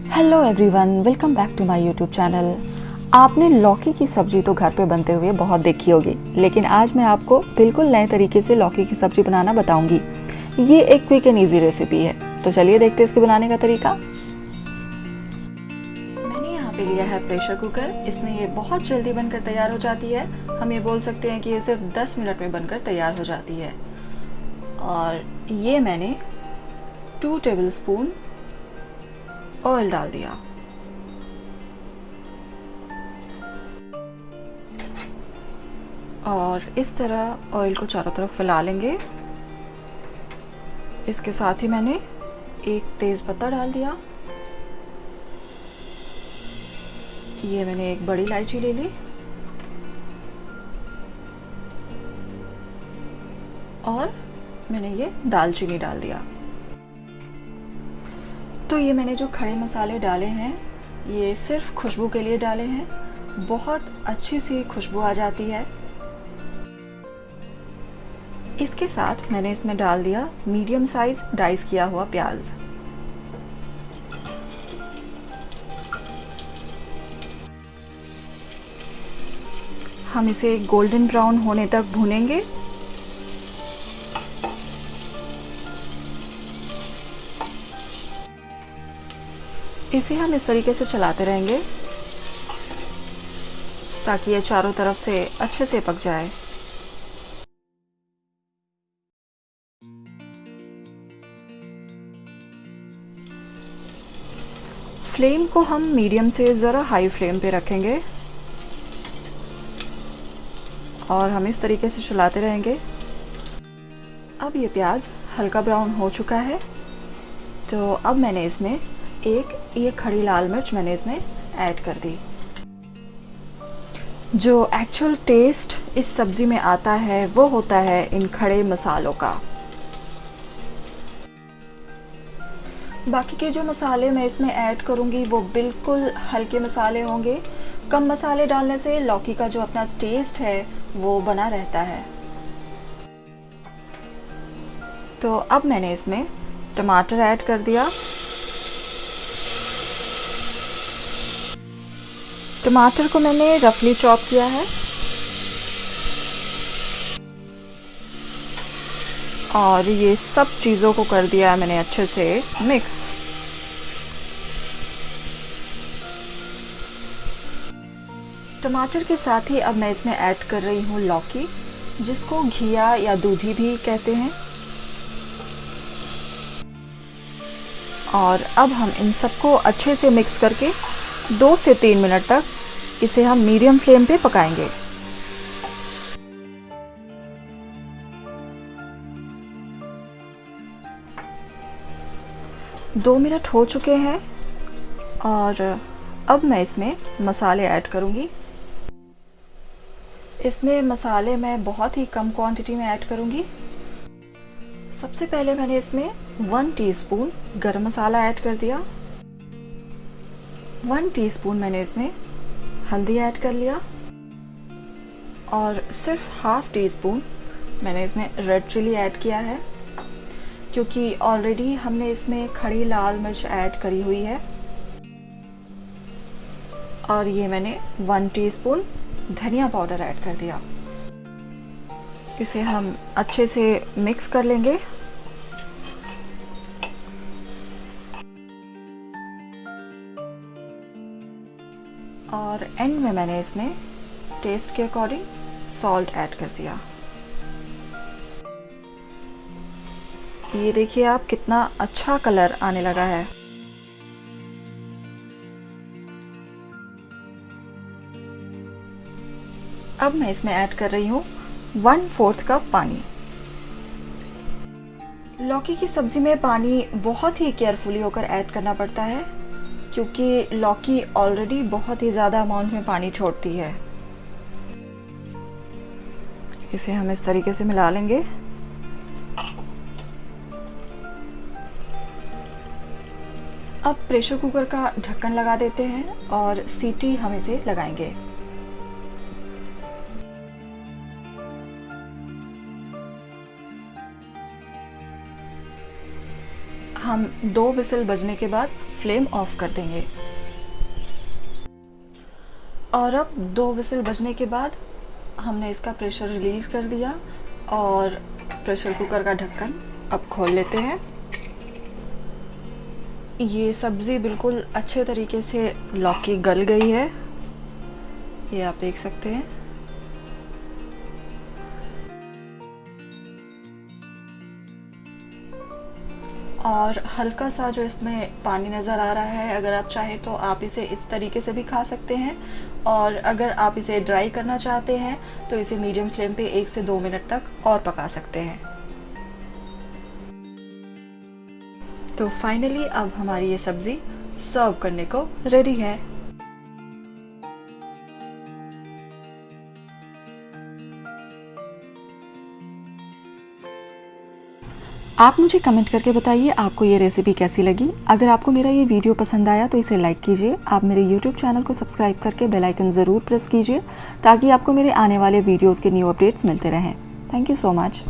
Hello everyone, welcome back to my YouTube channel. आपने लौकी की सब्जी तो घर पे बनते हुए बहुत देखी होगी, लेकिन आज मैं आपको बिल्कुल नए तरीके से लौकी की सब्जी बनाना बताऊंगी। ये एक क्विक एंड ईजी रेसिपी है, तो चलिए देखते हैं इसके बनाने का तरीका। मैंने यहाँ पे लिया है प्रेशर कुकर। इसमें ये बहुत जल्दी बनकर तैयार हो जाती है। हम ये बोल सकते हैं कि ये सिर्फ 10 मिनट में बनकर तैयार हो जाती है। और ये मैंने 2 टेबलस्पून ऑयल डाल दिया। और इस तरह ऑयल को चारों तरफ फैला लेंगे। इसके साथ ही मैंने एक तेज पत्ता डाल दिया। ये मैंने एक बड़ी इलायची ले ली और मैंने ये दालचीनी डाल दिया। तो ये मैंने जो खड़े मसाले डाले हैं ये सिर्फ खुशबू के लिए डाले हैं। बहुत अच्छी सी खुशबू आ जाती है। इसके साथ मैंने इसमें डाल दिया मीडियम साइज डाइस किया हुआ प्याज। हम इसे गोल्डन ब्राउन होने तक भूनेंगे। इसे हम इस तरीके से चलाते रहेंगे ताकि ये चारों तरफ से अच्छे से पक जाए। फ्लेम को हम मीडियम से ज़रा हाई फ्लेम पे रखेंगे और हम इस तरीके से चलाते रहेंगे। अब ये प्याज हल्का ब्राउन हो चुका है, तो अब मैंने इसमें ये खड़ी लाल मिर्च मैंने इसमें ऐड कर दी। जो एक्चुअल टेस्ट इस सब्जी में आता है वो होता है इन खड़े मसालों का। बाकी के जो मसाले मैं इसमें ऐड करूँगी वो बिल्कुल हल्के मसाले होंगे। कम मसाले डालने से लौकी का जो अपना टेस्ट है वो बना रहता है। तो अब मैंने इसमें टमाटर ऐड कर दिया। टमाटर को मैंने रफली चॉप किया है और ये सब चीज़ों को कर दिया है मैंने अच्छे से मिक्स। टमाटर के साथ ही अब मैं इसमें ऐड कर रही हूँ लौकी, जिसको घिया या दूधी भी कहते हैं। और अब हम इन सबको अच्छे से मिक्स करके 2 से 3 मिनट तक इसे हम मीडियम फ्लेम पे पकाएंगे। दो मिनट हो चुके हैं और अब मैं इसमें मसाले ऐड करूँगी। इसमें मसाले मैं बहुत ही कम क्वांटिटी में ऐड करूँगी। सबसे पहले मैंने इसमें 1 टीस्पून गरम मसाला ऐड कर दिया। 1 टीस्पून मैंने इसमें हल्दी ऐड कर लिया और सिर्फ हाफ टी स्पून मैंने इसमें रेड चिली ऐड किया है, क्योंकि ऑलरेडी हमने इसमें खड़ी लाल मिर्च ऐड करी हुई है। और ये मैंने 1 टीस्पून धनिया पाउडर ऐड कर दिया। इसे हम अच्छे से मिक्स कर लेंगे। और एंड में मैंने इसमें टेस्ट के अकॉर्डिंग सॉल्ट ऐड कर दिया। ये देखिए आप, कितना अच्छा कलर आने लगा है। अब मैं इसमें ऐड कर रही हूँ 1/4 कप पानी। लौकी की सब्जी में पानी बहुत ही केयरफुली होकर ऐड करना पड़ता है, क्योंकि लौकी ऑलरेडी बहुत ही ज़्यादा अमाउंट में पानी छोड़ती है। इसे हम इस तरीके से मिला लेंगे। अब प्रेशर कुकर का ढक्कन लगा देते हैं और सीटी हम इसे लगाएंगे। हम 2 विसल बजने के बाद फ्लेम ऑफ कर देंगे। और अब 2 विसल बजने के बाद हमने इसका प्रेशर रिलीज़ कर दिया और प्रेशर कुकर का ढक्कन अब खोल लेते हैं। ये सब्ज़ी बिल्कुल अच्छे तरीके से लौकी गल गई है, ये आप देख सकते हैं। और हल्का सा जो इसमें पानी नज़र आ रहा है, अगर आप चाहें तो आप इसे इस तरीके से भी खा सकते हैं, और अगर आप इसे ड्राई करना चाहते हैं तो इसे मीडियम फ्लेम पे 1 से 2 मिनट तक और पका सकते हैं। तो फाइनली अब हमारी ये सब्ज़ी सर्व करने को रेडी है। आप मुझे कमेंट करके बताइए आपको ये रेसिपी कैसी लगी। अगर आपको मेरा ये वीडियो पसंद आया तो इसे लाइक कीजिए। आप मेरे YouTube चैनल को सब्सक्राइब करके बेल आइकन ज़रूर प्रेस कीजिए ताकि आपको मेरे आने वाले वीडियोज़ के न्यू अपडेट्स मिलते रहें। Thank you so much.